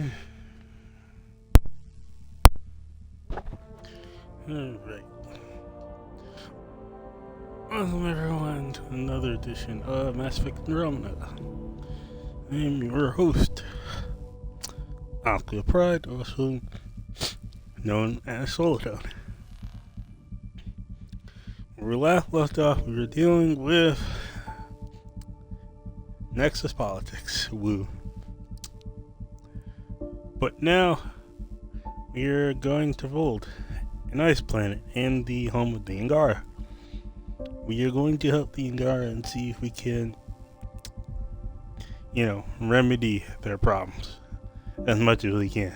Alright. Welcome everyone to another edition of Mass Effect Andromeda. I am your host, Aqua Pride, also known as Solitone. Where we last left off, we were dealing with Nexus politics. Woo. But now, we're going to Voeld, an ice planet, and the home of the Angara. We are going to help the Angara and see if we can, remedy their problems as much as we can.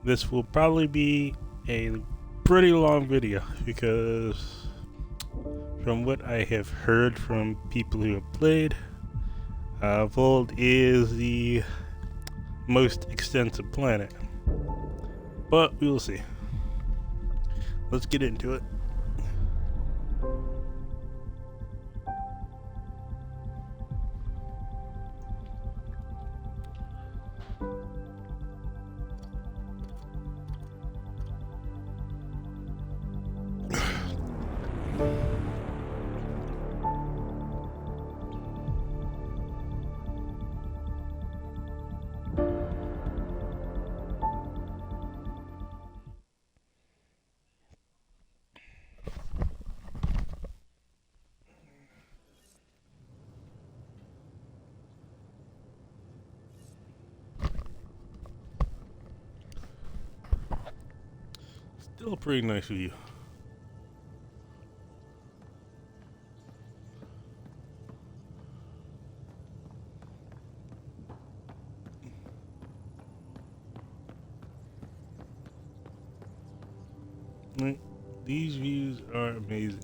This will probably be a pretty long video because from what I have heard from people who have played, Voeld is the most extensive planet. But we will see. Let's get into it. Still a pretty nice view. These views are amazing.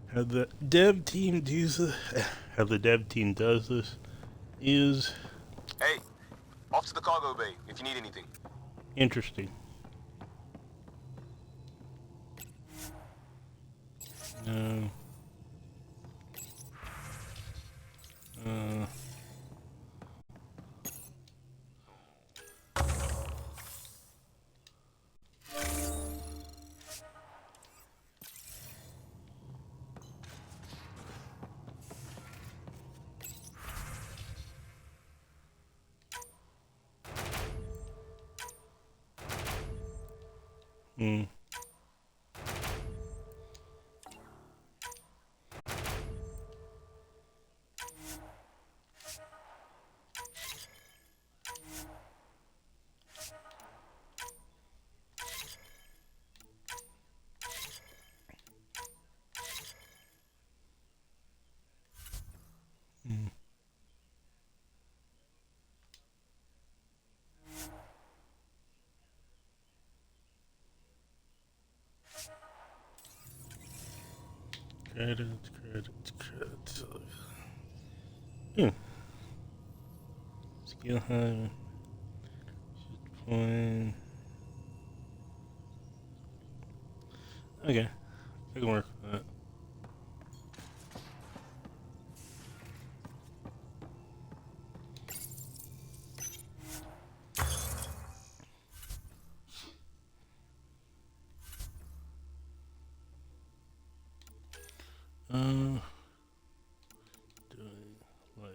How the dev team does this is Hey, off to the cargo bay if you need anything. interesting. Uh, uh, hmm. Mm. Credits. Hmm. Skill high. Point. Okay, I can work with that. Doing like.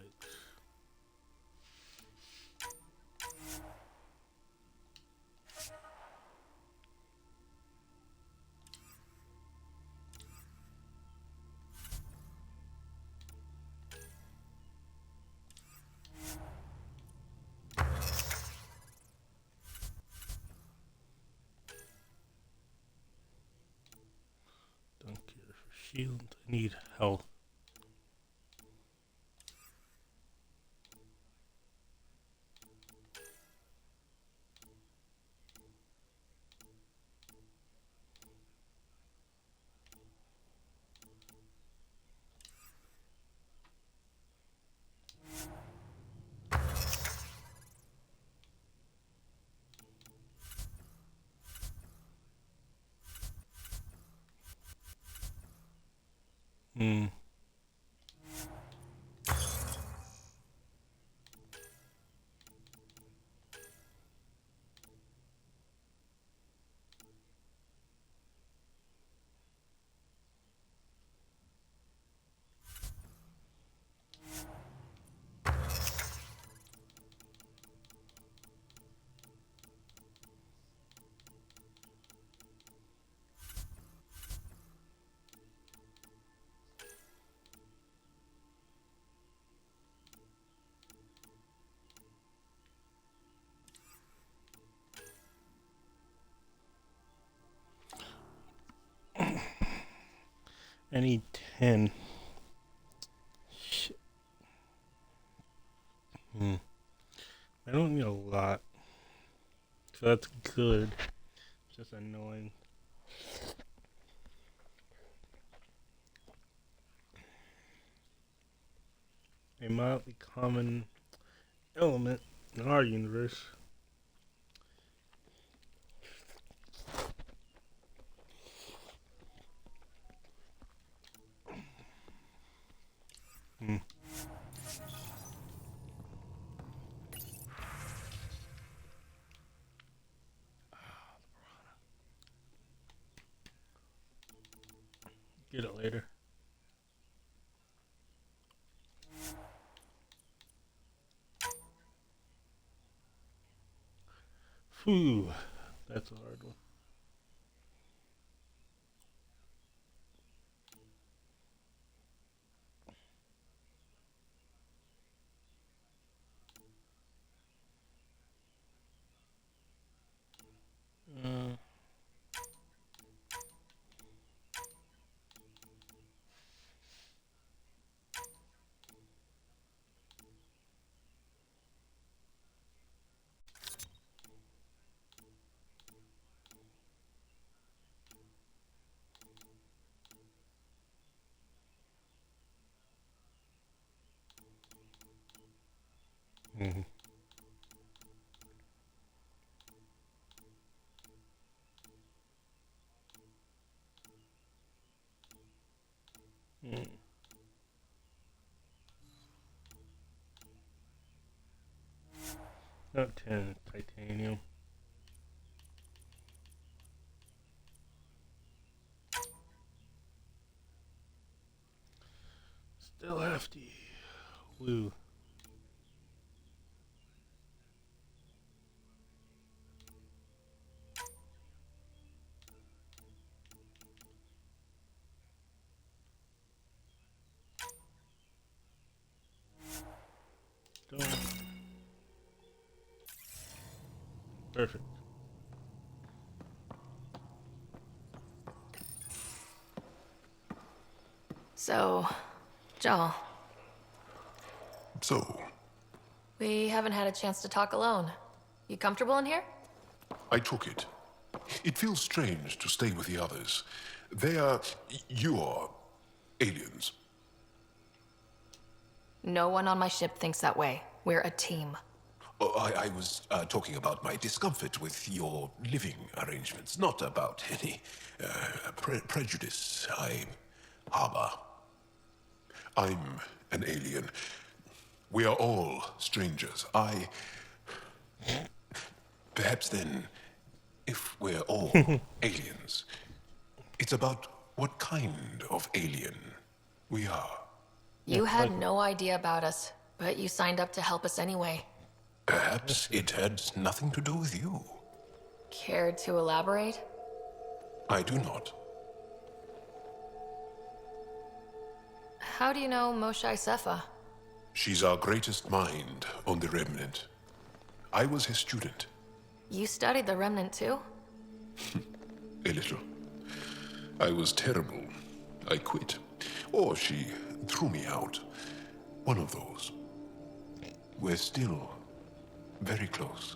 Don't care for shield. I need health. Hmm. I need 10. Shit. I don't need a lot. So that's good. It's just annoying. A mildly common element in our universe. Get it later. Phew, that's a hard one. Uh, mhm. Mm. Not 10, titanium. Still hefty. Woo. Don't. Perfect. So, Joel, So, we haven't had a chance to talk alone. You comfortable in here? I took it. It feels strange to stay with the others. They are... you are... aliens. No one on my ship thinks that way. We're a team. Oh, I was talking about my discomfort with your living arrangements, not about any prejudice I harbor. I'm an alien. We are all strangers. Perhaps then, if we're all aliens, it's about what kind of alien we are. You had no idea about us, but you signed up to help us anyway. Perhaps it had nothing to do with you. Care to elaborate? I do not. How do you know Moshe Sefa? She's our greatest mind on the Remnant. I was his student. You studied the Remnant too? A little. I was terrible. I quit. Or she threw me out. One of those. We're still very close.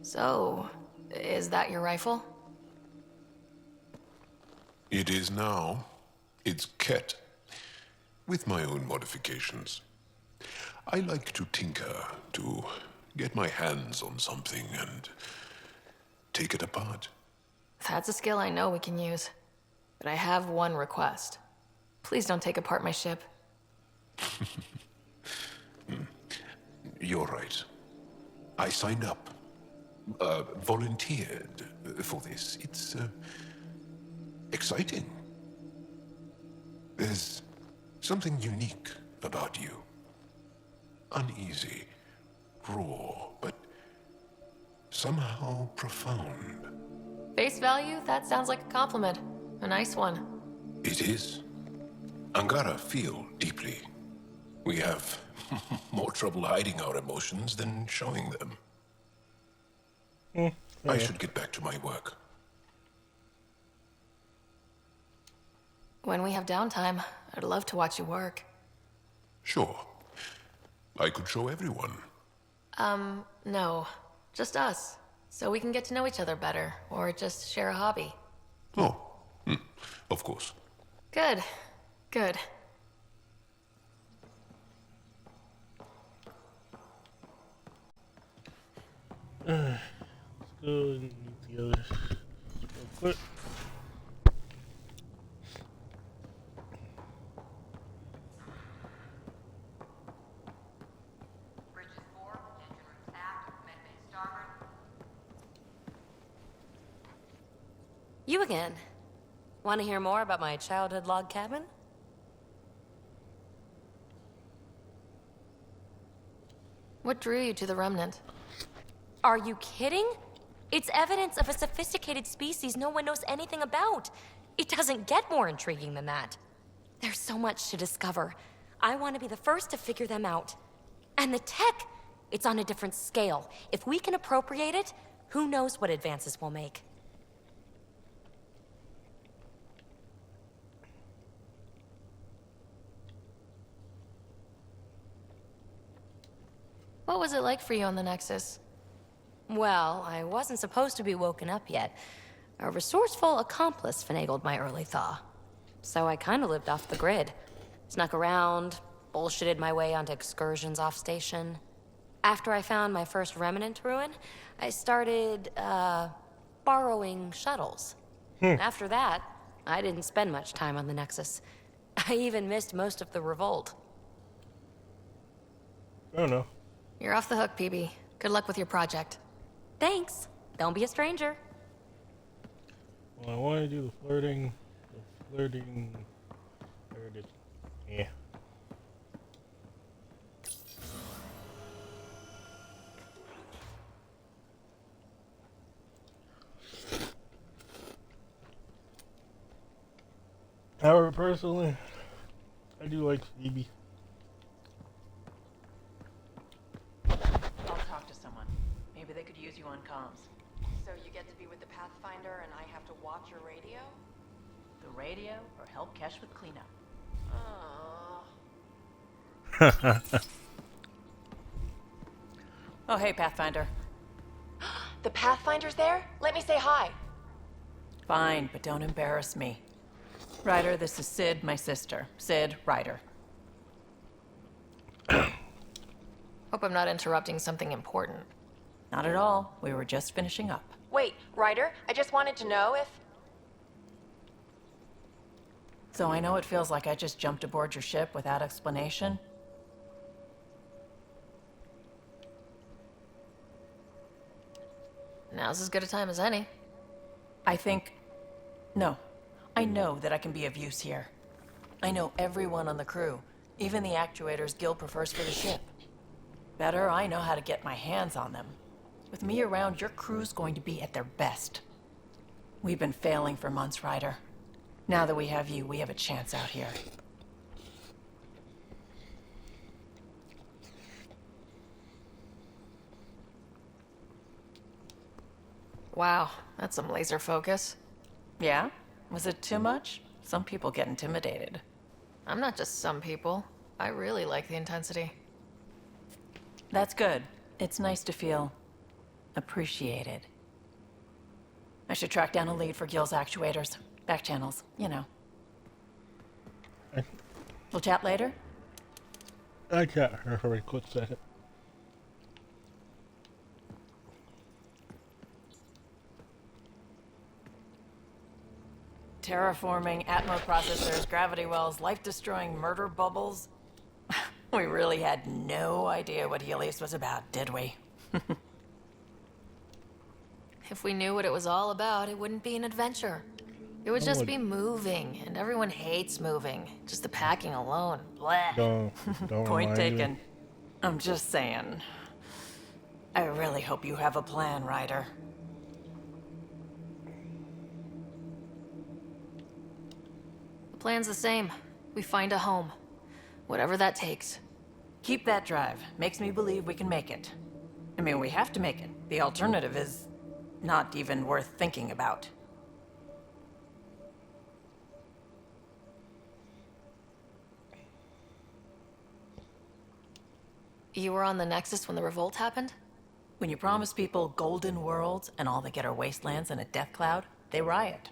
So, is that your rifle? It is now. It's Ket. With my own modifications. I like to tinker, to get my hands on something and take it apart. That's a skill I know we can use. But I have one request. Please don't take apart my ship. You're right. I signed up. Volunteered for this. It's exciting. There's something unique about you. Uneasy, raw, but somehow profound. Face value, that sounds like a compliment. A nice one. It is. Angara feel deeply. We have more trouble hiding our emotions than showing them. I should get back to my work. When we have downtime, I'd love to watch you work. Sure. I could show everyone. No. Just us. So we can get to know each other better, or just share a hobby. Oh, of course. Good. Good. Let's go and meet the others real quick. Bridges 4, engine rooms aft, medbay starboard. You again. Want to hear more about my childhood log cabin? What drew you to the Remnant? Are you kidding? It's evidence of a sophisticated species no one knows anything about. It doesn't get more intriguing than that. There's so much to discover. I want to be the first to figure them out. And the tech, it's on a different scale. If we can appropriate it, who knows what advances we'll make. What was it like for you on the Nexus? Well, I wasn't supposed to be woken up yet. A resourceful accomplice finagled my early thaw. So I kind of lived off the grid. Snuck around, bullshitted my way onto excursions off station. After I found my first remnant ruin, I started, borrowing shuttles. After that, I didn't spend much time on the Nexus. I even missed most of the revolt. Oh no. You're off the hook, PB. Good luck with your project. Thanks. Don't be a stranger. Well, I want to do the flirting. The flirting. Where did? Yeah. However, personally, I do like Phoebe. I'll talk to someone. Maybe they could use you on comms. So you get to be with the Pathfinder and I have to watch your radio? The radio, or help Kesh with cleanup. Oh. Oh, hey, Pathfinder. The Pathfinder's there? Let me say hi. Fine, but don't embarrass me. Ryder, this is Sid, my sister. Sid, Ryder. Hope I'm not interrupting something important. Not at all. We were just finishing up. Wait, Ryder, I just wanted to know if... So I know it feels like I just jumped aboard your ship without explanation. Now's as good a time as any. No. I know that I can be of use here. I know everyone on the crew, even the actuators Gil prefers for the ship. Better, I know how to get my hands on them. With me around, your crew's going to be at their best. We've been failing for months, Ryder. Now that we have you, we have a chance out here. Wow, that's some laser focus. Yeah? Was it too much? Some people get intimidated. I'm not just some people. I really like the intensity. That's good. It's nice to feel appreciated. I should track down a lead for Gil's actuators. Back channels, you know. We'll chat later? I got her for a quick second. Terraforming, Atmo processors, gravity wells, life-destroying murder bubbles. We really had no idea what Helios was about, did we? If we knew what it was all about, it wouldn't be an adventure. It would just be moving, and everyone hates moving. Just the packing alone. Blech. Don't Point remind taken. me. I'm just saying. I really hope you have a plan, Ryder. The plan's the same. We find a home. Whatever that takes. Keep that drive. Makes me believe we can make it. I mean, we have to make it. The alternative is not even worth thinking about. You were on the Nexus when the revolt happened? When you promise people golden worlds and all they get are wastelands and a death cloud, they riot.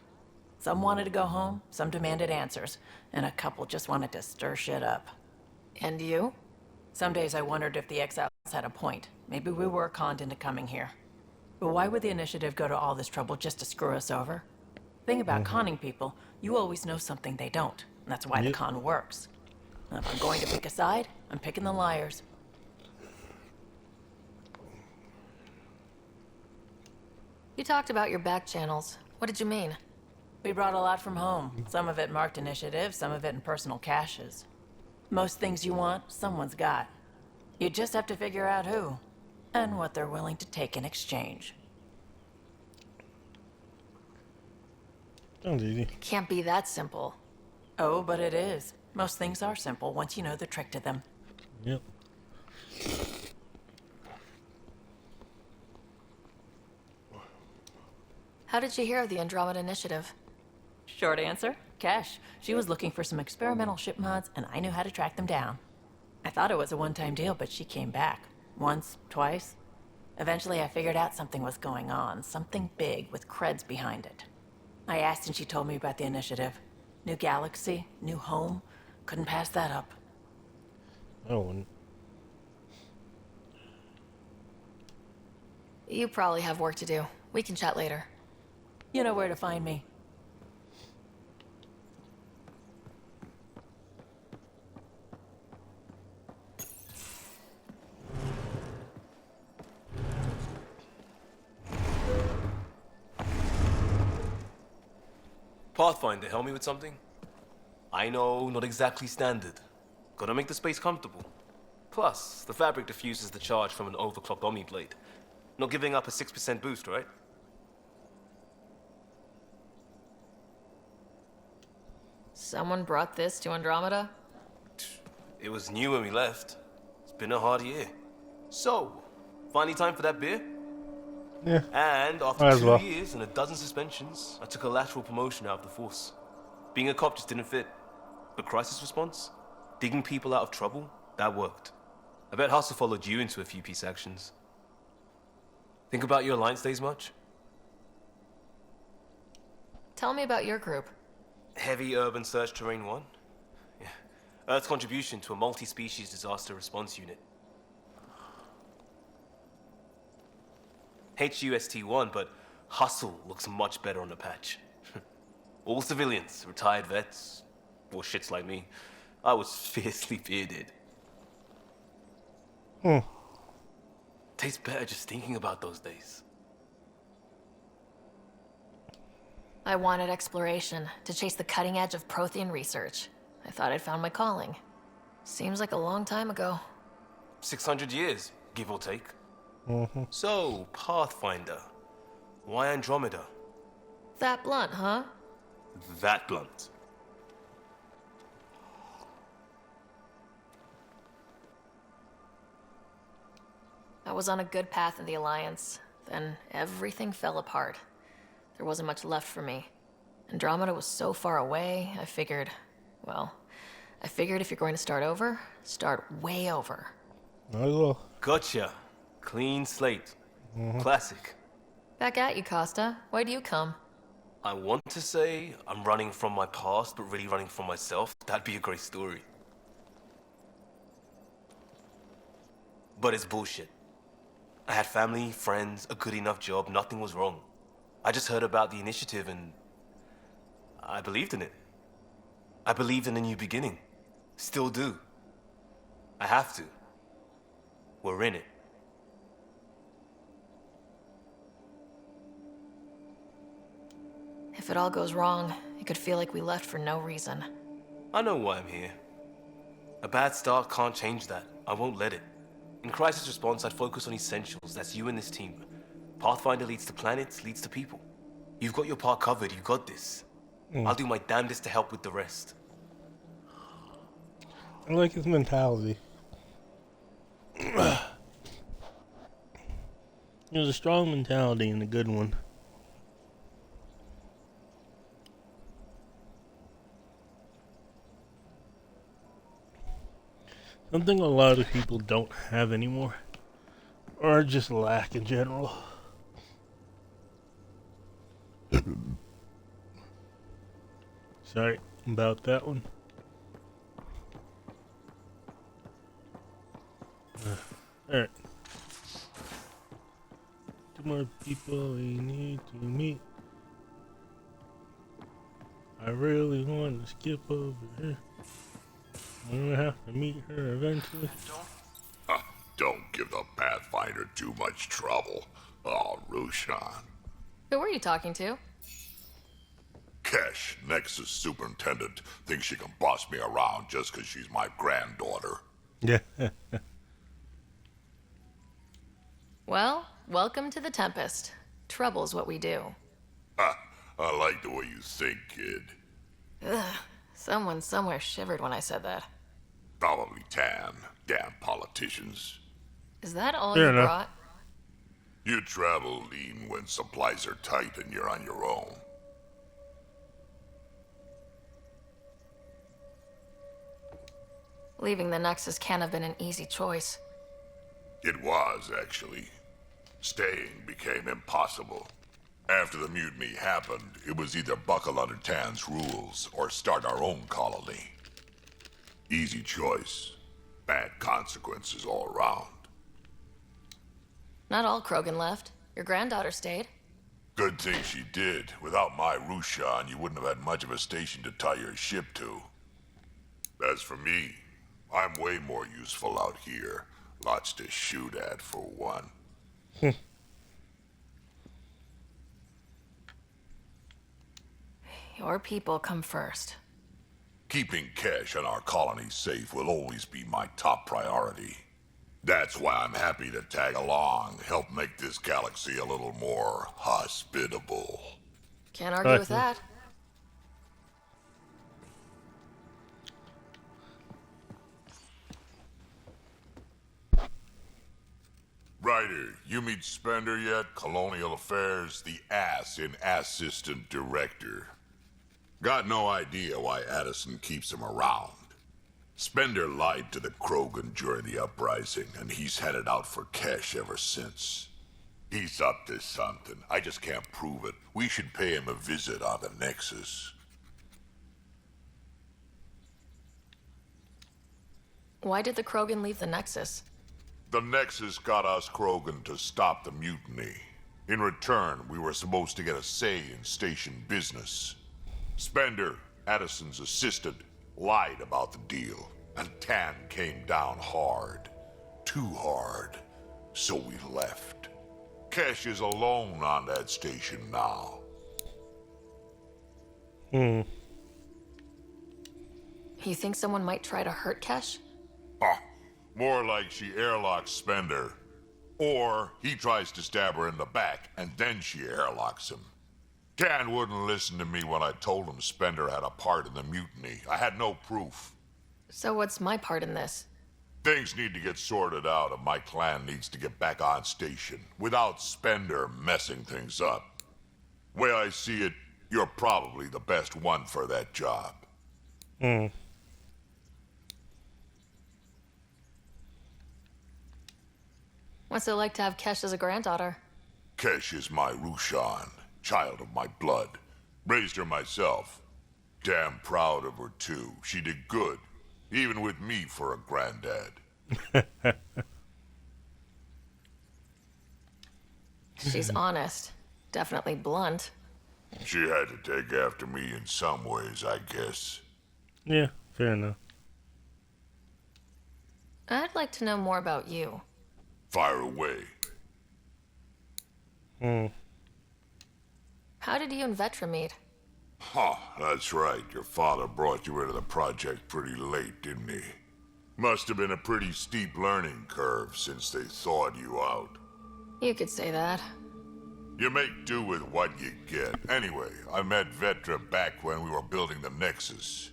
Some wanted to go home, some demanded answers, and a couple just wanted to stir shit up. And you? Some days I wondered if the exiles had a point. Maybe we were conned into coming here. But why would the initiative go to all this trouble just to screw us over? Thing about conning people, you always know something they don't. And that's why the con works. And if I'm going to pick a side, I'm picking the liars. You talked about your back channels. What did you mean? We brought a lot from home. Some of it marked initiative, some of it in personal caches. Most things you want, someone's got. You just have to figure out who, and what they're willing to take in exchange. Sounds easy. It can't be that simple. Oh, but it is. Most things are simple once you know the trick to them. Yep. How did you hear of the Andromeda Initiative? Short answer, Cash. She was looking for some experimental ship mods, and I knew how to track them down. I thought it was a one-time deal, but she came back. Once, twice. Eventually, I figured out something was going on. Something big with creds behind it. I asked and she told me about the initiative. New galaxy, new home. Couldn't pass that up. I wouldn't. You probably have work to do. We can chat later. You know where to find me. Pathfinder, help me with something? I know, not exactly standard. Gotta make the space comfortable. Plus, the fabric diffuses the charge from an overclocked Omni blade. Not giving up a 6% boost, right? Someone brought this to Andromeda? It was new when we left. It's been a hard year. So, finally time for that beer? Yeah. And after Might as 2 well. years and a dozen suspensions, I took a lateral promotion out of the force. Being a cop just didn't fit. But crisis response? Digging people out of trouble? That worked. I bet Hustle followed you into a few peace actions. Think about your Alliance days much? Tell me about your group. Heavy urban search terrain 1? Yeah. Earth's contribution to a multi-species disaster response unit. HUST-1, but Hustle looks much better on the patch. All civilians, retired vets, or shits like me. I was fiercely bearded. Tastes better just thinking about those days. I wanted exploration, to chase the cutting edge of Prothean research. I thought I'd found my calling. Seems like a long time ago. 600 years, give or take. So, Pathfinder. Why Andromeda? That blunt, huh? That blunt. I was on a good path in the Alliance. Then everything fell apart. There wasn't much left for me. Andromeda was so far away, I figured if you're going to start over, start way over. Might as well. Gotcha. Clean slate. Classic. Back at you, Costa. Why do you come? I want to say I'm running from my past, but really running from myself. That'd be a great story. But it's bullshit. I had family, friends, a good enough job, nothing was wrong. I just heard about the initiative and I believed in it. I believed in a new beginning. Still do. I have to. We're in it. If it all goes wrong, it could feel like we left for no reason. I know why I'm here. A bad start can't change that. I won't let it. In crisis response, I'd focus on essentials. That's you and this team. Pathfinder leads to planets, leads to people. You've got your part covered. You got this. I'll do my damnedest to help with the rest. I like his mentality. There's a strong mentality and a good one. Something a lot of people don't have anymore, or just lack in general. Sorry about that one. Alright. 2 more people we need to meet. I really want to skip over here. I'm gonna have to meet her eventually. Don't give the Pathfinder too much trouble. Oh, Rushan. Who were you talking to? Kesh, Nexus Superintendent, thinks she can boss me around just 'cause she's my granddaughter. Yeah. Well, welcome to the Tempest. Trouble's what we do. I like the way you think, kid. Ugh, someone somewhere shivered when I said that. Probably Tan. Damn politicians. Is that all Fair you enough. brought? You travel lean when supplies are tight and you're on your own. Leaving the Nexus can't have been an easy choice. It was, actually. Staying became impossible. After the mutiny happened, it was either buckle under Tan's rules or start our own colony. Easy choice. Bad consequences all around. Not all Krogan left. Your granddaughter stayed. Good thing she did. Without my Rushan, you wouldn't have had much of a station to tie your ship to. As for me, I'm way more useful out here. Lots to shoot at, for one. Your people come first. Keeping Kesh and our colony safe will always be my top priority. That's why I'm happy to tag along, help make this galaxy a little more hospitable. Can't argue with that. Ryder, you meet Spender yet? Colonial Affairs, the ass in Assistant Director. Got no idea why Addison keeps him around. Spender lied to the Krogan during the uprising, and he's headed out for Kesh ever since. He's up to something. I just can't prove it. We should pay him a visit on the Nexus. Why did the Krogan leave the Nexus? The Nexus got us Krogan to stop the mutiny. In return, we were supposed to get a say in station business. Spender, Addison's assistant, lied about the deal, and Tan came down hard. Too hard. So we left. Kesh is alone on that station now. You think someone might try to hurt Kesh? More like she airlocks Spender. Or he tries to stab her in the back, and then she airlocks him. Tan wouldn't listen to me when I told him Spender had a part in the mutiny. I had no proof. So what's my part in this? Things need to get sorted out, and my clan needs to get back on station, without Spender messing things up. Way I see it, you're probably the best one for that job. What's it like to have Kesh as a granddaughter? Kesh is my Rushan, child of my blood. Raised her myself. Damn proud of her, too. She did good, even with me for a granddad. She's honest. Definitely blunt. She had to take after me in some ways, I guess. Yeah, fair enough. I'd like to know more about you. Fire away. How did you and Vetra meet? That's right. Your father brought you into the project pretty late, didn't he? Must have been a pretty steep learning curve since they thawed you out. You could say that. You make do with what you get. Anyway, I met Vetra back when we were building the Nexus.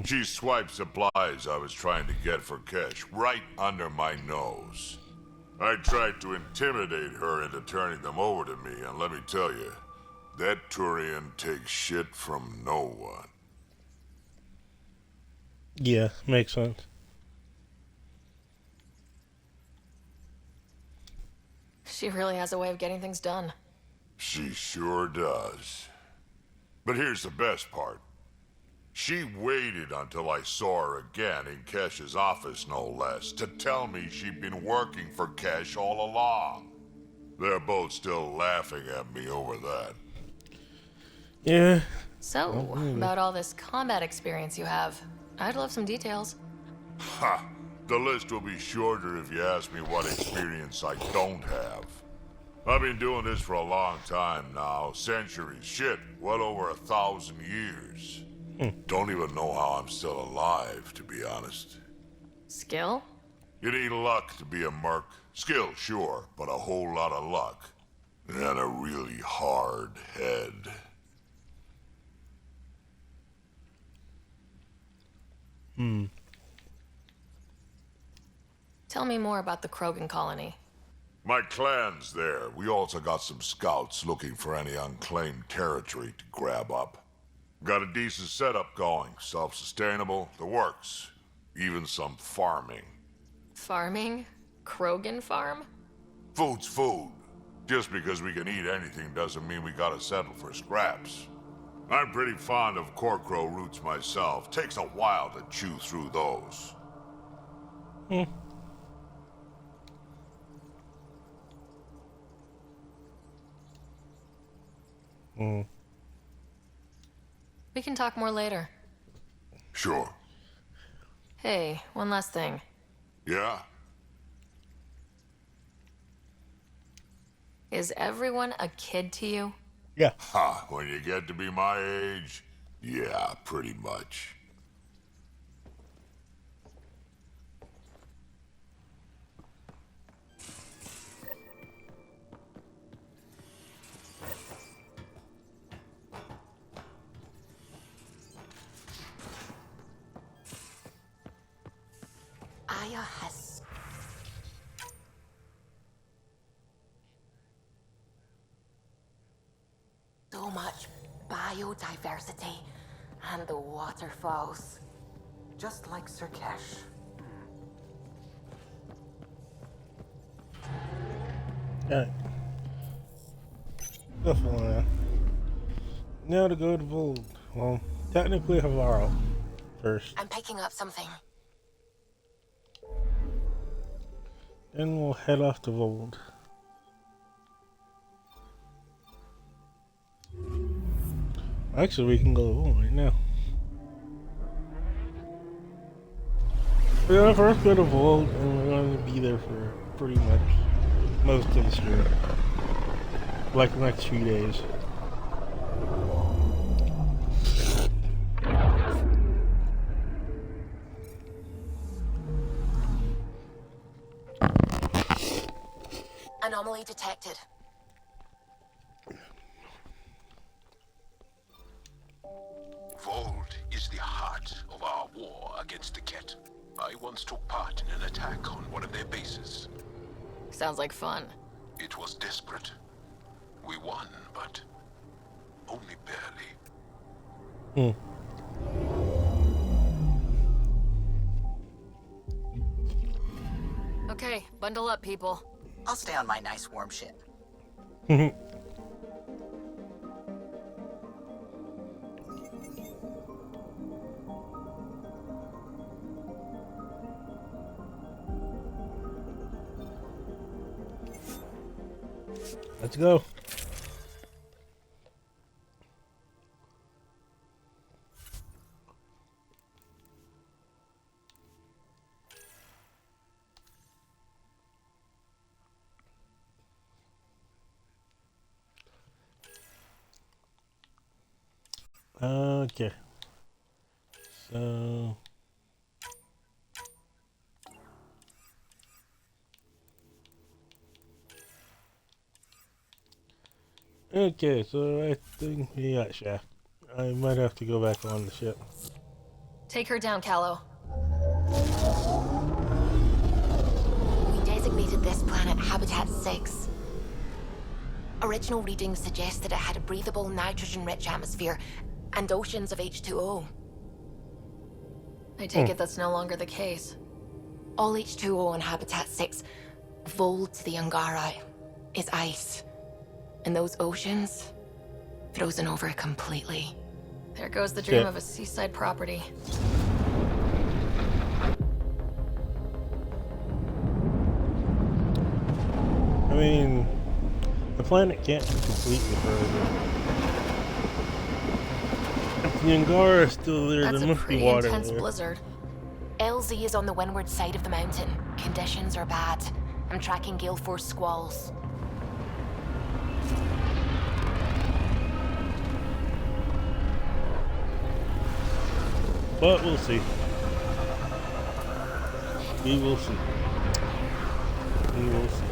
She swiped supplies I was trying to get for Kesh right under my nose. I tried to intimidate her into turning them over to me, and let me tell you, that Turian takes shit from no one. Yeah, makes sense. She really has a way of getting things done. She sure does. But here's the best part. She waited until I saw her again in Kesh's office, no less, to tell me she'd been working for Kesh all along. They're both still laughing at me over that. Yeah. So, about all this combat experience you have, I'd love some details. Ha! The list will be shorter if you ask me what experience I don't have. I've been doing this for a long time now. Centuries. Shit, well over 1,000 years. Don't even know how I'm still alive, to be honest. Skill? You need luck to be a merc. Skill, sure, but a whole lot of luck. And a really hard head. Tell me more about the Krogan colony. My clan's there. We also got some scouts looking for any unclaimed territory to grab up. Got a decent setup going. Self-sustainable, the works. Even some farming. Farming? Krogan farm? Food's food. Just because we can eat anything doesn't mean we gotta settle for scraps. I'm pretty fond of corcrow roots myself. Takes a while to chew through those. We can talk more later. Sure. Hey, one last thing. Yeah? Is everyone a kid to you? Yeah. Ha, when you get to be my age, yeah, pretty much. Aya has so much biodiversity and the waterfalls. Just like Sir Kesh. Alright. Definitely. Now to go to voeld. Well, technically Havaro first. I'm picking up something. Then we'll head off to voeld. Actually, we can go to voeld right now. We're gonna first go to voeld, and we're going to be there for pretty much most of the stream. Like the next few days. Anomaly detected. Voeld is the heart of our war against the Ket. I once took part in an attack on one of their bases. Sounds like fun. It was desperate. We won, but only barely. Okay, bundle up, people. I'll stay on my nice warm ship. Let's go. Okay. So okay, so I think we got Shaft. I might have to go back on the ship. Take her down, Callow. We designated this planet Habitat 6. Original readings suggest that it had a breathable, nitrogen-rich atmosphere and oceans of H2O. I take it that's no longer the case. All H2O on Habitat 6 voeld to the Angarai. is ice. And those oceans, frozen over completely. There goes the dream Yeah. of a seaside property. I mean, the planet can't be completely frozen. If the Angara is still there, That's there a must be pretty water intense there. blizzard. LZ is on the windward side of the mountain. Conditions are bad. I'm tracking gale force squalls. But we'll see. We will see. We will see.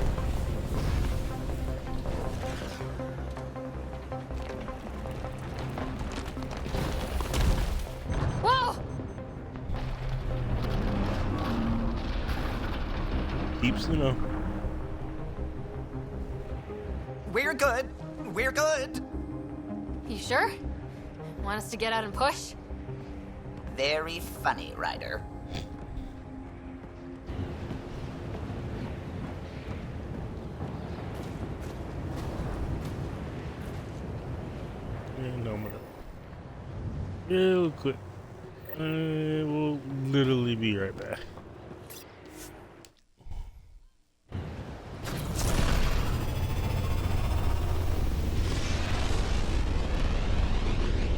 Whoa! Keeps the know. We're good. We're good. You sure? Want us to get out and push? Very funny, Ryder. Yeah, no matter. Real quick. We'll literally be right back.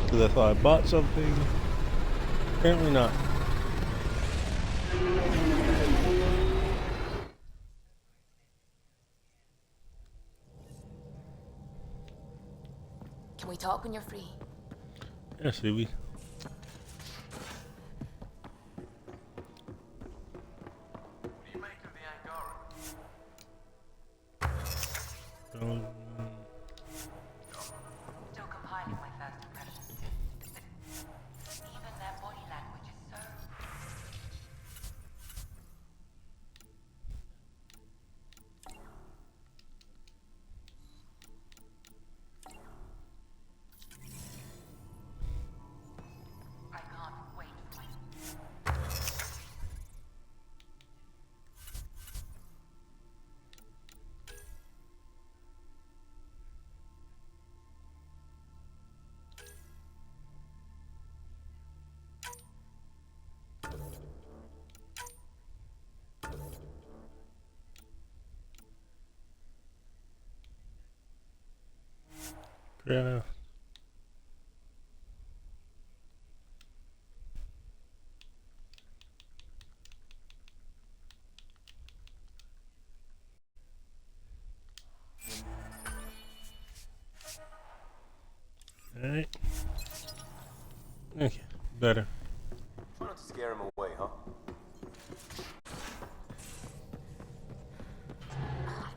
Because I thought I bought something. Apparently not. Can we talk when you're free? Yes, we. Still compiling my first impressions. Even their body language is so... I can't wait for my... Yeah. Alright. Okay, better. Try not to scare him away, huh?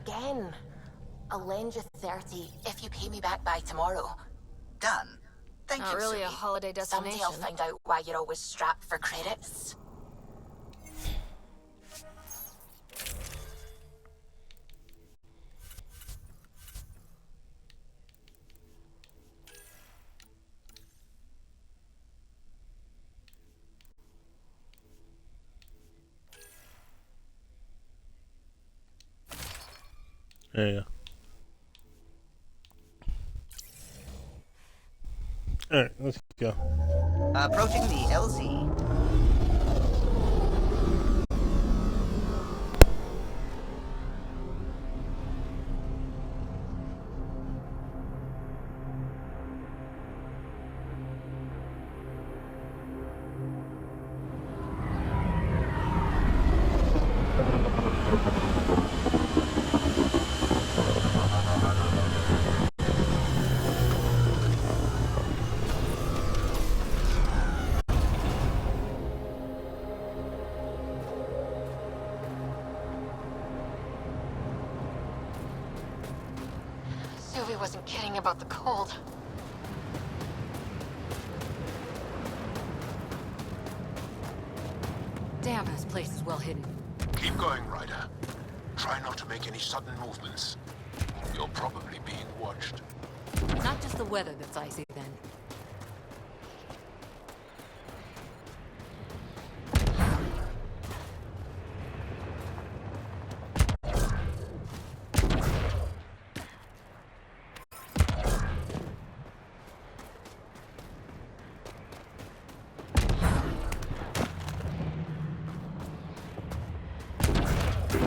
Again. I'll lend you 30 if you pay me back by tomorrow. Done. Thank Not you, really a sweetie. holiday Someday destination. I'll find out why you're always strapped for credits. There you go. Alright, let's go. Approaching the LZ. Sylvie wasn't kidding about the cold. Damn, this place is well hidden. Keep going, Ryder. Try not to make any sudden movements. You're probably being watched. Not just the weather that's icy then.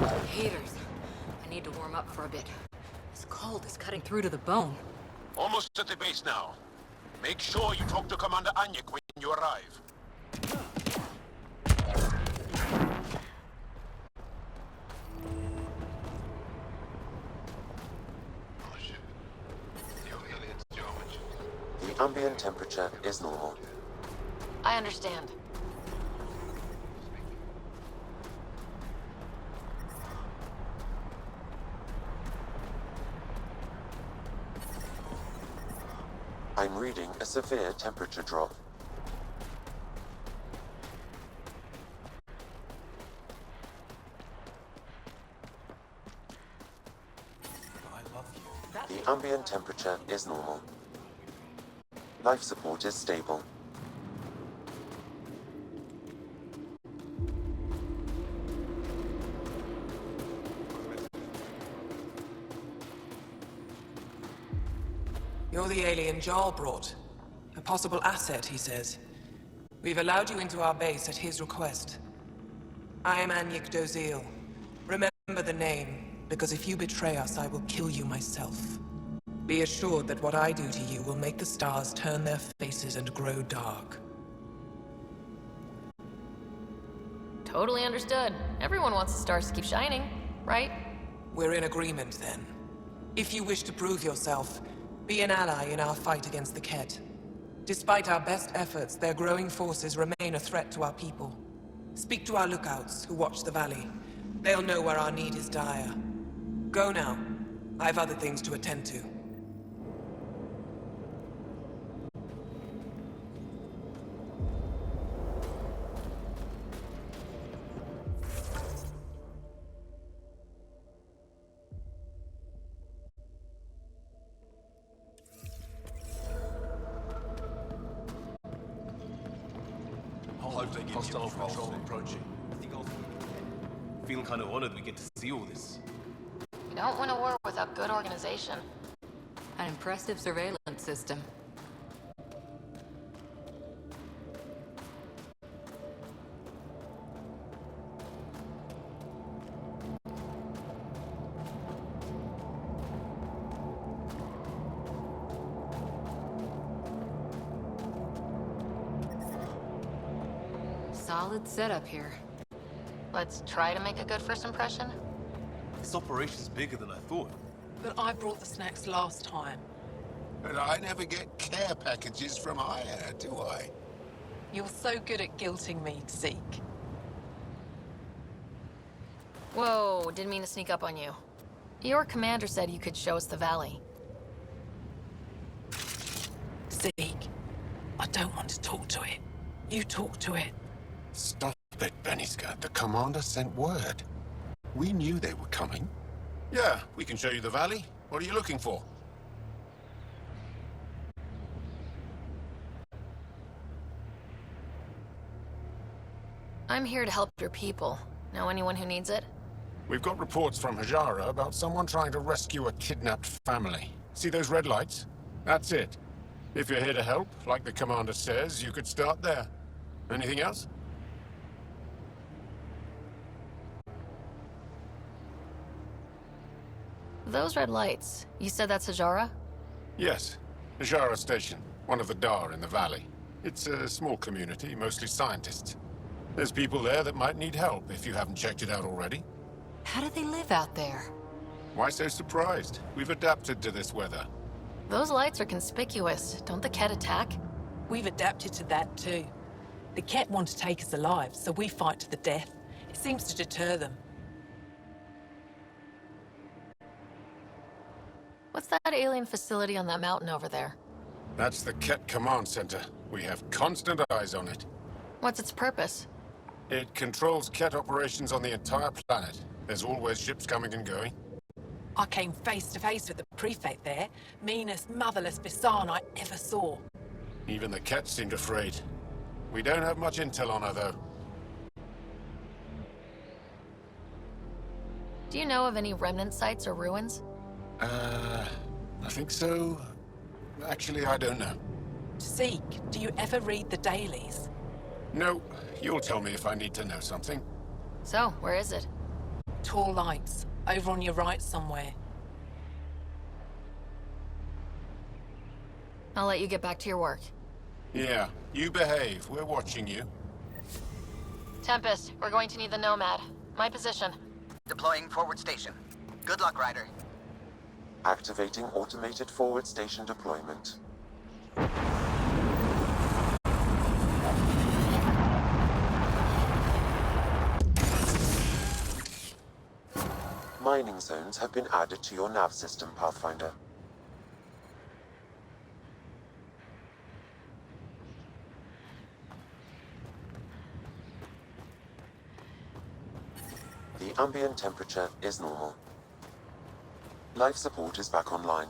Haters. I need to warm up for a bit. This cold is cutting through to the bone. Almost at the base now. Make sure you talk to Commander Anyek when you arrive. The ambient temperature is normal. I understand. I'm reading a severe temperature drop. The ambient temperature is normal. Life support is stable. You're the alien Jarl brought. A possible asset, he says. We've allowed you into our base at his request. I am Anyek Dozil. Remember the name, because if you betray us, I will kill you myself. Be assured that what I do to you will make the stars turn their faces and grow dark. Totally understood. Everyone wants the stars to keep shining, right? We're in agreement, then. If you wish to prove yourself, be an ally in our fight against the Ket. Despite our best efforts, their growing forces remain a threat to our people. Speak to our lookouts, who watch the valley. They'll know where our need is dire. Go now. I've other things to attend to. Hostile patrol approaching. Feeling kind of honored we get to see all this. You don't win a war without good organization. An impressive surveillance system. Solid setup here. Let's try to make a good first impression. This operation's bigger than I thought. But I brought the snacks last time. But I never get care packages from Aya, do I? You're so good at guilting me, Zeke. Whoa, didn't mean to sneak up on you. Your commander said you could show us the valley. Zeke, I don't want to talk to it. You talk to it. Stop it, Beniska. The commander sent word. We knew they were coming. Yeah, we can show you the valley. What are you looking for? I'm here to help your people. Know anyone who needs it? We've got reports from Hajara about someone trying to rescue a kidnapped family. See those red lights? That's it. If you're here to help, like the commander says, you could start there. Anything else? Those red lights, you said that's Hajara? Yes. Hajara Station, one of the Dar in the valley. It's a small community, mostly scientists. There's people there that might need help if you haven't checked it out already. How do they live out there? Why so surprised? We've adapted to this weather. Those lights are conspicuous. Don't the Ket attack? We've adapted to that too. The Ket want to take us alive, so we fight to the death. It seems to deter them. What's that alien facility on that mountain over there? That's the Ket Command Center. We have constant eyes on it. What's its purpose? It controls Ket operations on the entire planet. There's always ships coming and going. I came face to face with the prefect there. Meanest, motherless Bisan I ever saw. Even the Ket seemed afraid. We don't have much intel on her, though. Do you know of any remnant sites or ruins? I think so. Actually, I don't know. Zeke, do you ever read the dailies? No, you'll tell me if I need to know something. So, where is it? Tall lights, over on your right somewhere. I'll let you get back to your work. Yeah, you behave. We're watching you. Tempest, we're going to need the Nomad. My position. Deploying forward station. Good luck, Ryder. Activating automated forward station deployment. Mining zones have been added to your nav system, Pathfinder. The ambient temperature is normal. Life support is back online.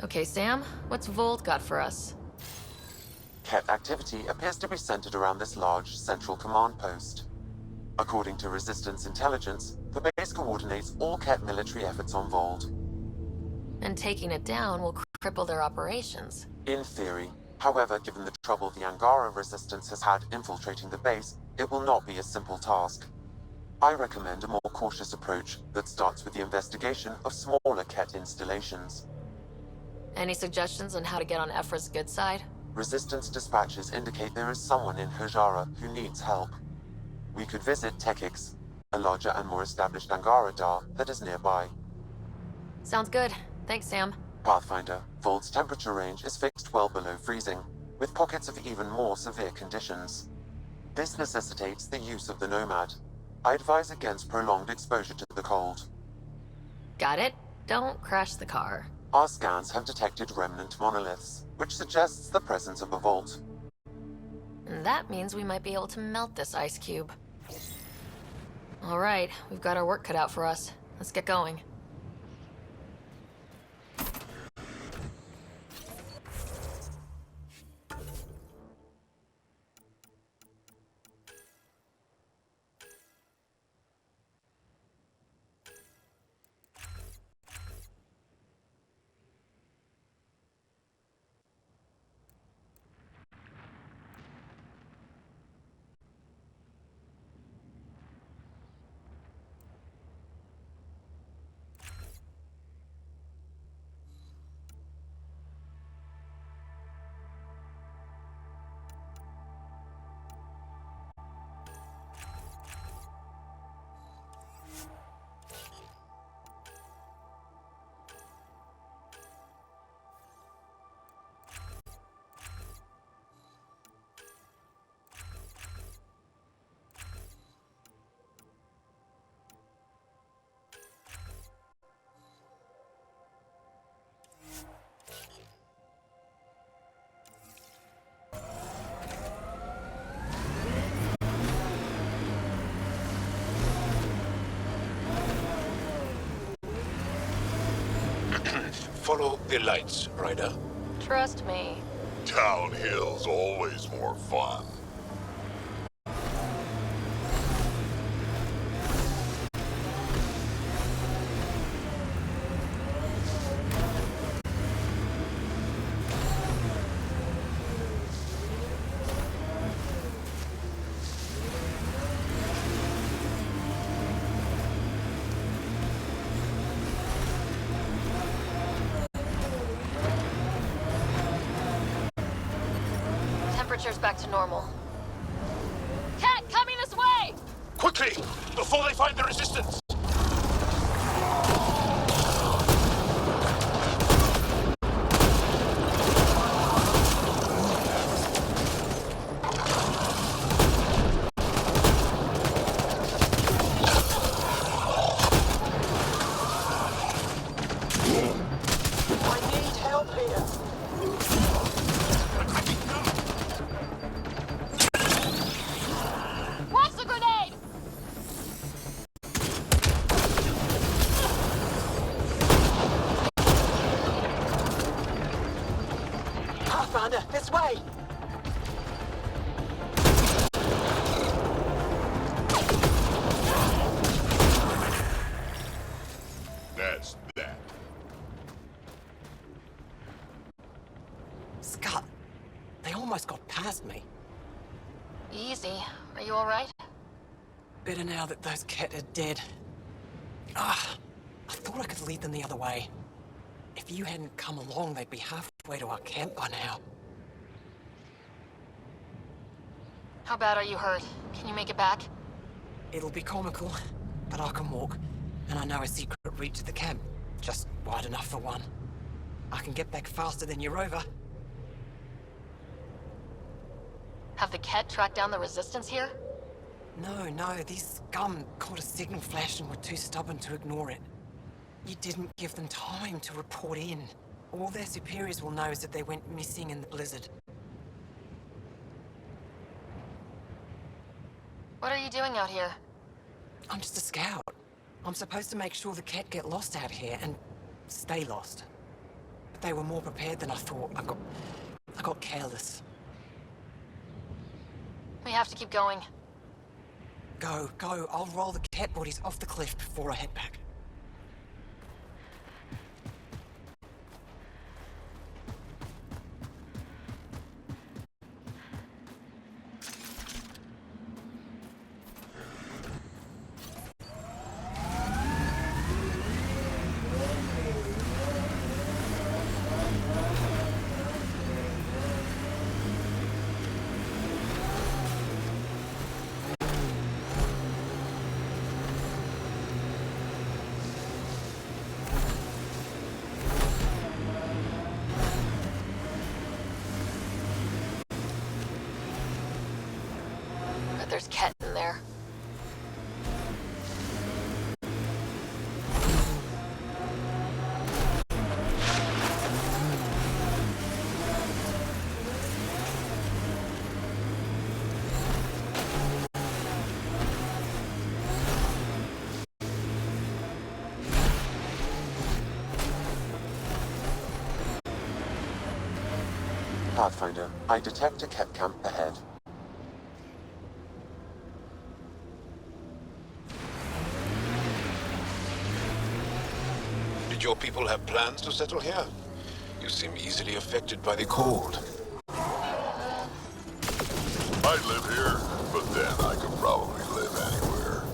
Okay, Sam, what's Voeld got for us? Ket activity appears to be centered around this large central command post. According to Resistance intelligence, the base coordinates all Ket military efforts on Voeld. And taking it down will cripple their operations. In theory. However, given the trouble the Angara Resistance has had infiltrating the base, it will not be a simple task. I recommend a more cautious approach that starts with the investigation of smaller Ket installations. Any suggestions on how to get on Ephra's good side? Resistance dispatches indicate there is someone in Hajara who needs help. We could visit Tekix, a larger and more established Angara Dar that is nearby. Sounds good. Thanks, Sam. Pathfinder, Vold's temperature range is fixed well below freezing, with pockets of even more severe conditions. This necessitates the use of the Nomad. I advise against prolonged exposure to the cold. Got it. Don't crash the car. Our scans have detected remnant monoliths, which suggests the presence of a vault. And that means we might be able to melt this ice cube. All right, we've got our work cut out for us. Let's get going. Follow the lights, Ryder. Trust me. Downhill's always more fun. Temperature's back to normal. Cat, coming this way! Quickly, before they find the resistance! I need help here. Pathfinder, this way! That's that. Scott, they almost got past me. Easy. Are you alright? Better now that those Ket are dead. Ah, I thought I could lead them the other way. If you hadn't come along, they'd be halfway to our camp by now. How bad are you hurt? Can you make it back? It'll be comical, but I can walk. And I know a secret route to the camp. Just wide enough for one. I can get back faster than your rover. Have the Ket tracked down the resistance here? No, these scum caught a signal flash and were too stubborn to ignore it. You didn't give them time to report in. All their superiors will know is that they went missing in the blizzard. What are you doing out here? I'm just a scout. I'm supposed to make sure the Ket get lost out here and stay lost. But they were more prepared than I thought. I got careless. We have to keep going. Go. I'll roll the Ket bodies off the cliff before I head back. But there's Ket in there. Pathfinder, I detect a Ket camp ahead. Did your people have plans to settle here? You seem easily affected by the cold. I'd live here, but then I could probably live anywhere.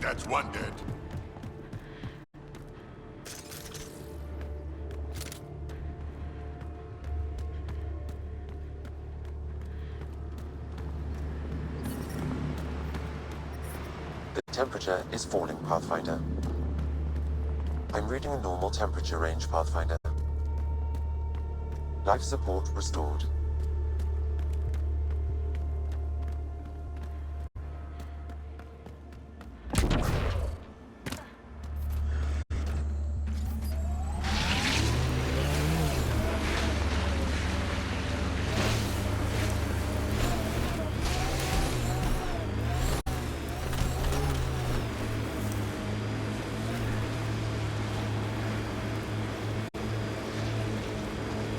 That's one dead. The temperature is falling, Pathfinder. I'm reading a normal temperature range, Pathfinder. Life support restored.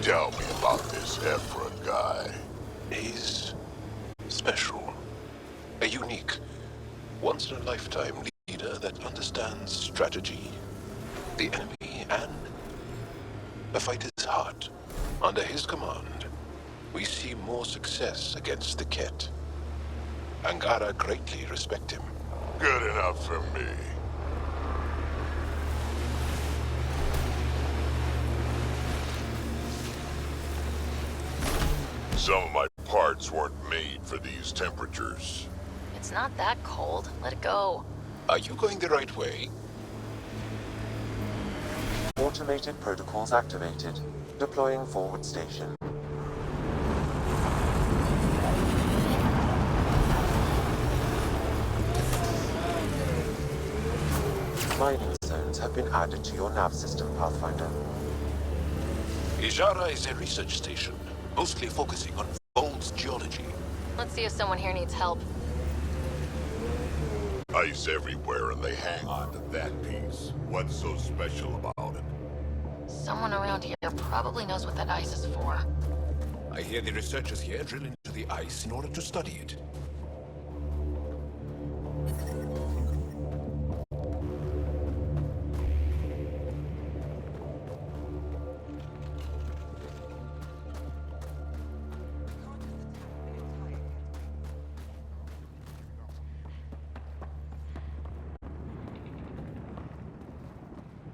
Tell me about this Ephron guy. He's special. A unique, once-in-a-lifetime leader that understands strategy, the enemy, and the fight is hard. Under his command, we see more success against the Ket. Angara greatly respect him. Good enough for me. Some of my parts weren't made for these temperatures. It's not that cold. Let it go. Are you going the right way? Automated protocols activated. Deploying forward station. Mining zones have been added to your nav system, Pathfinder. Ijara is a research station, mostly focusing on voeld's geology. Let's see if someone here needs help. Ice everywhere and they hang on to that piece. What's so special about it? Someone around here probably knows what that ice is for. I hear the researchers here drill into the ice in order to study it.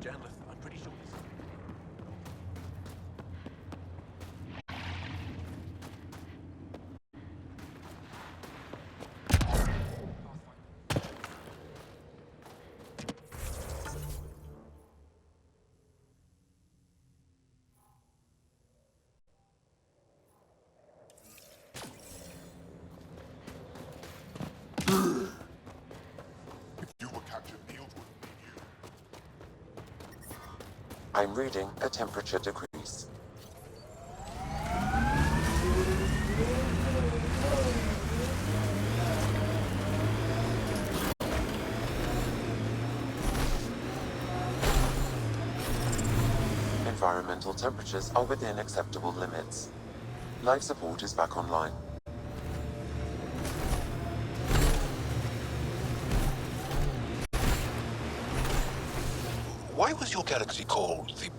Janlith, I'm pretty sure this... You were Captain Field wouldn't need you. I'm reading a temperature decrease. Environmental temperatures are within acceptable limits. Life support is back online. Why was your galaxy called the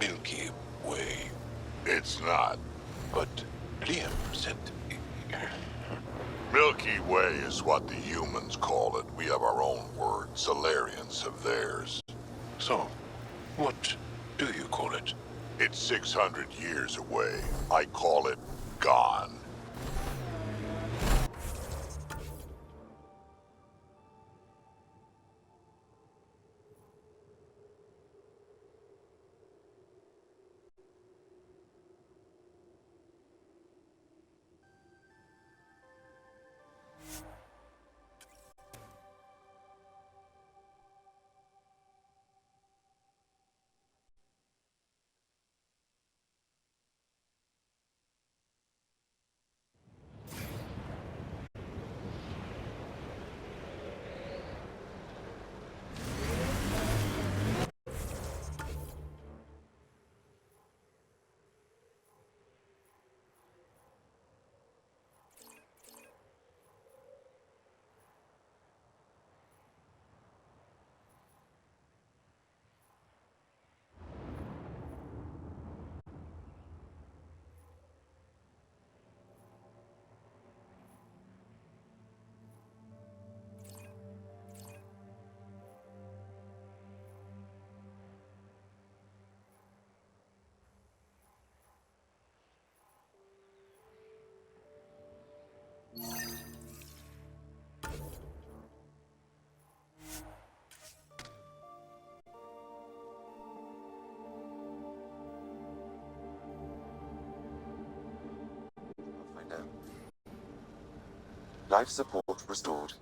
Milky Way? It's not. But Liam said... Milky Way is what the humans call it. We have our own word. Solarians have theirs. So, what do you call it? It's 600 years away. I call it gone. Pathfinder. Life support restored.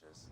Temperatures.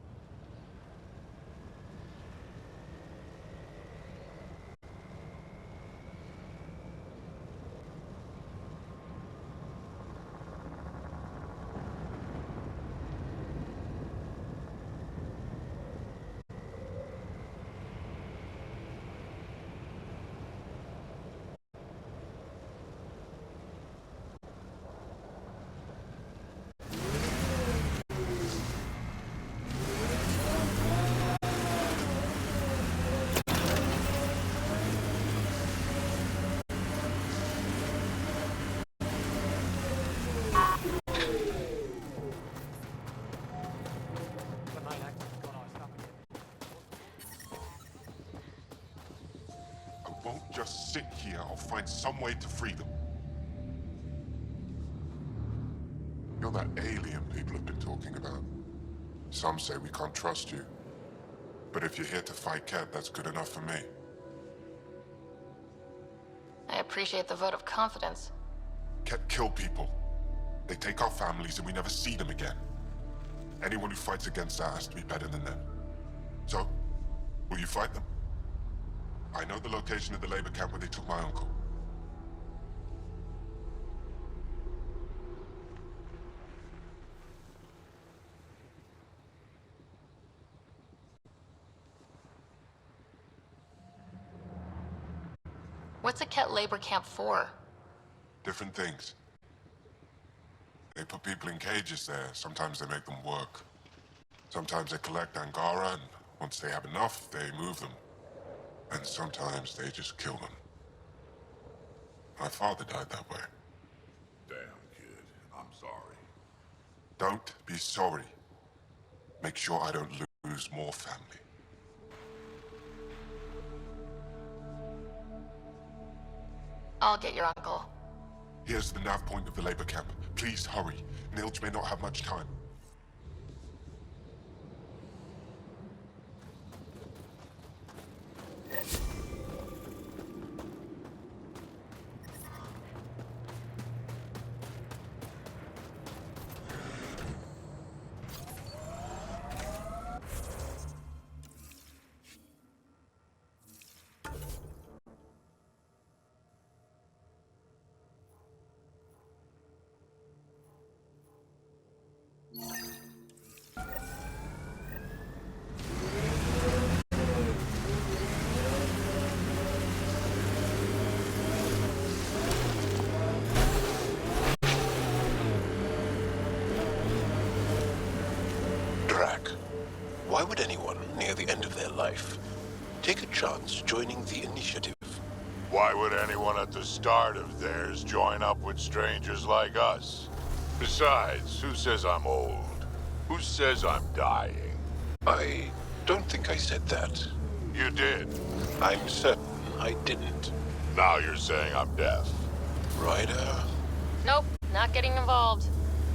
just sit here, I'll find some way to free them. You're that alien people have been talking about. Some say we can't trust you. But if you're here to fight Ket, that's good enough for me. I appreciate the vote of confidence. Ket kill people. They take our families and we never see them again. Anyone who fights against that has to be better than them. So, will you fight them? I know the location of the labor camp where they took my uncle. What's a Ket labor camp for? Different things. They put people in cages there. Sometimes they make them work. Sometimes they collect Angara, and once they have enough, they move them. And sometimes they just kill them. My father died that way. Damn, kid. I'm sorry. Don't be sorry. Make sure I don't lose more family. I'll get your uncle. Here's the nav point of the labor camp. Please hurry. Nilj may not have much time. Why would anyone near the end of their life take a chance joining the initiative? Why would anyone at the start of theirs join up with strangers like us? Besides, who says I'm old? Who says I'm dying? I don't think I said that. You did. I'm certain I didn't. Now you're saying I'm deaf. Ryder. Nope, not getting involved.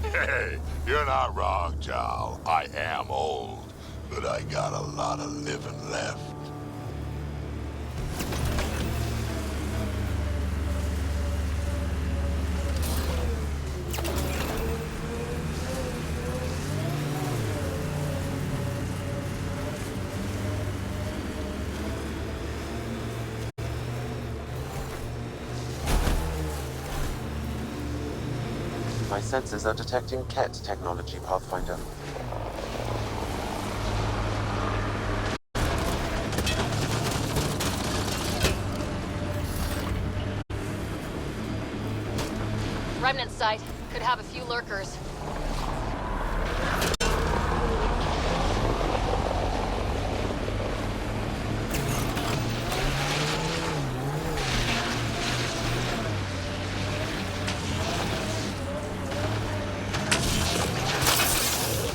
Hey, you're not wrong, Jal. I am old. But I got a lot of living left. My sensors are detecting Ket technology, Pathfinder. Remnant site. Could have a few lurkers.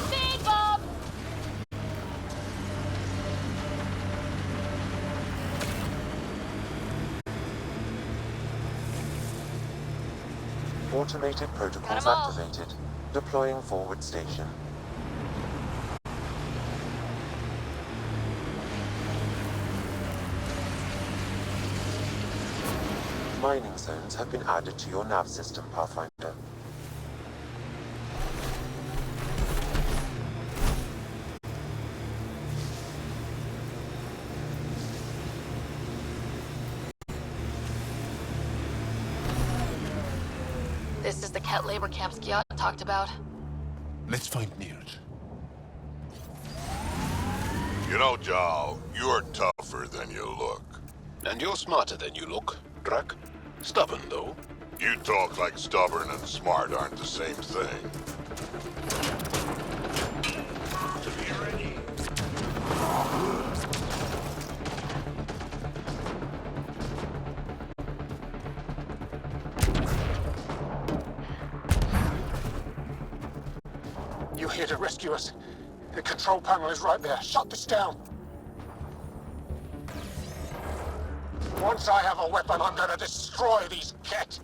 Speed bump! Automated protocols activated. Deploying forward station. Mining zones have been added to your nav system, Pathfinder. This is the Ket labor camp Skiot talked about. Let's find Nilj. You know, Jal, you're tougher than you look. And you're smarter than you look, Drak. Stubborn, though. You talk like stubborn and smart aren't the same thing. Be ready. You're here to rescue us. The control panel is right there. Shut this down. Once I have a weapon, I'm gonna destroy these Ket.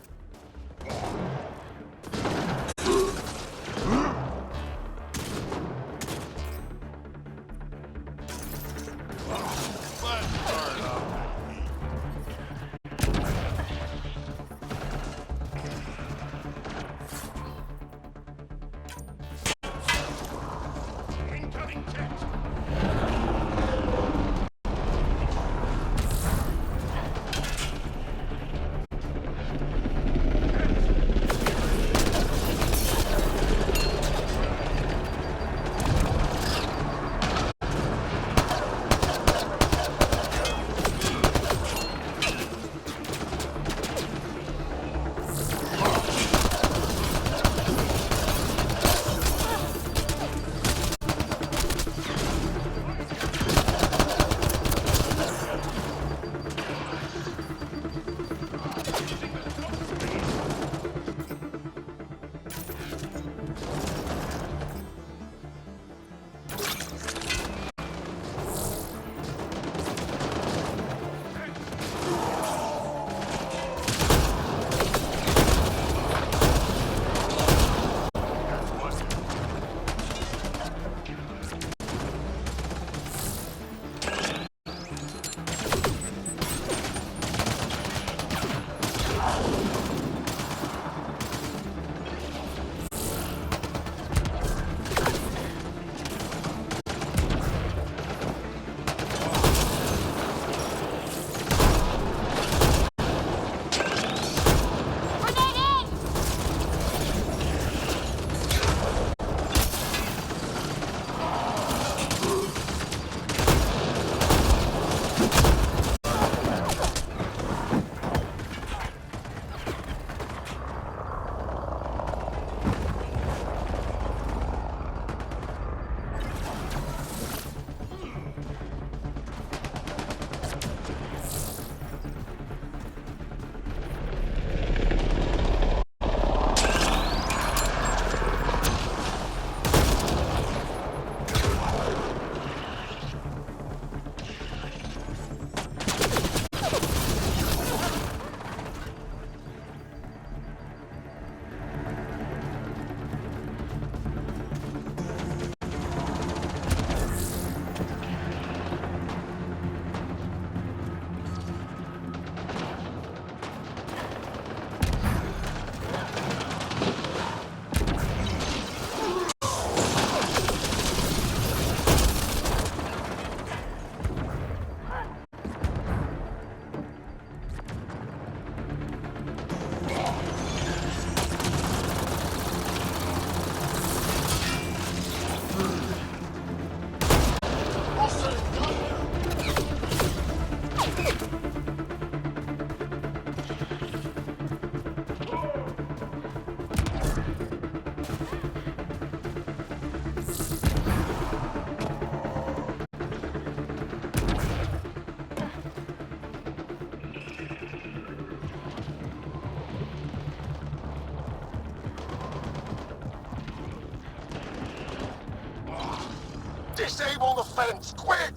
Disable the fence, quick!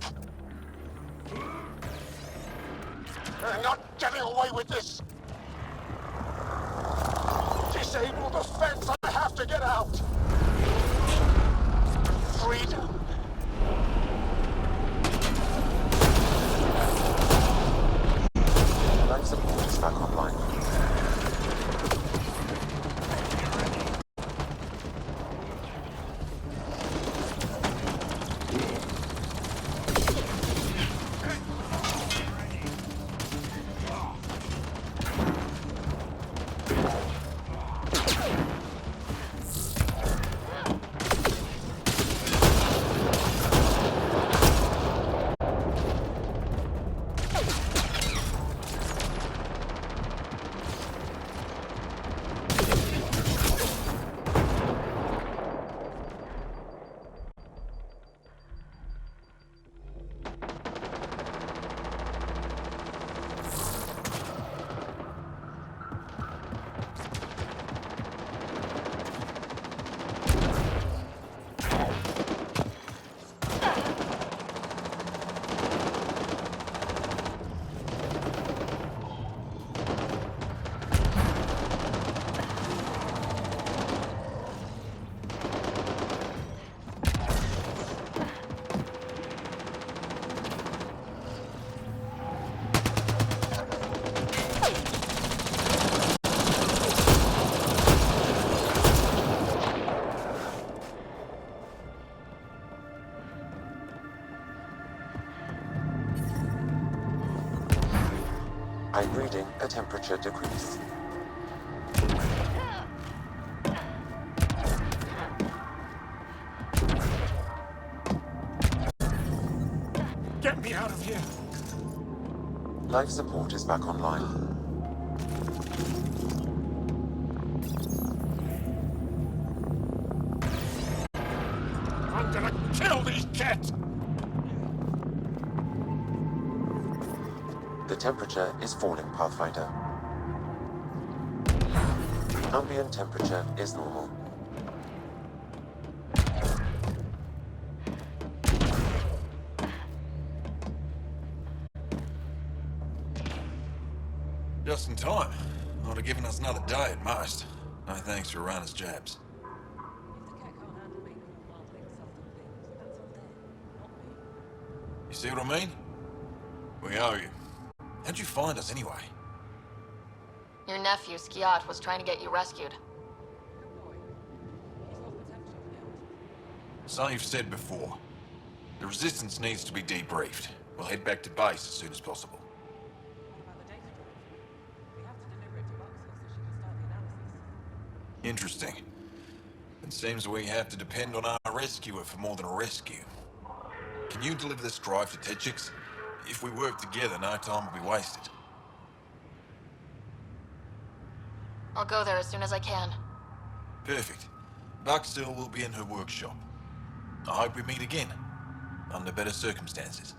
You're not getting away with this! Disable the fence, I have to get out! Freedom! Life support is back online. I'm reading a temperature decrease. Get me out of here! Life support is back online. I'm gonna kill these kids! The temperature is falling, Pathfinder. Ambient temperature is normal. Just in time. Would have given us another day at most. No thanks for Rana's jabs. You see what I mean? We owe you. How'd you find us anyway? Your nephew, Skiat, was trying to get you rescued. So you've said before. The Resistance needs to be debriefed. We'll head back to base as soon as possible. Interesting. It seems we have to depend on our rescuer for more than a rescue. Can you deliver this drive to Techix? If we work together, no time will be wasted. I'll go there as soon as I can. Perfect. Buckstill will be in her workshop. I hope we meet again, under better circumstances.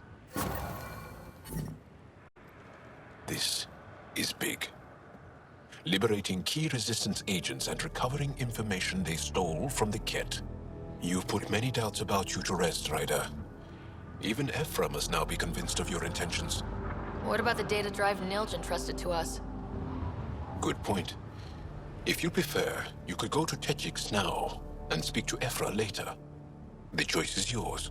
This is big. Liberating key Resistance agents and recovering information they stole from the Ket. You've put many doubts about you to rest, Ryder. Even Ephra must now be convinced of your intentions. What about the data drive Nilj entrusted to us? Good point. If you prefer, you could go to Techix now and speak to Ephra later. The choice is yours.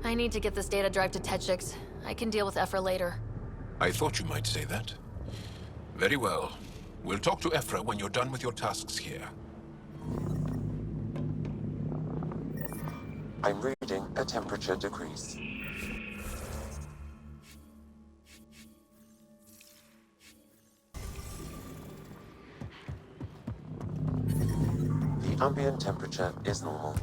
I need to get this data drive to Techix. I can deal with Ephra later. I thought you might say that. Very well. We'll talk to Ephra when you're done with your tasks here. I'm reading a temperature decrease. The ambient temperature is normal.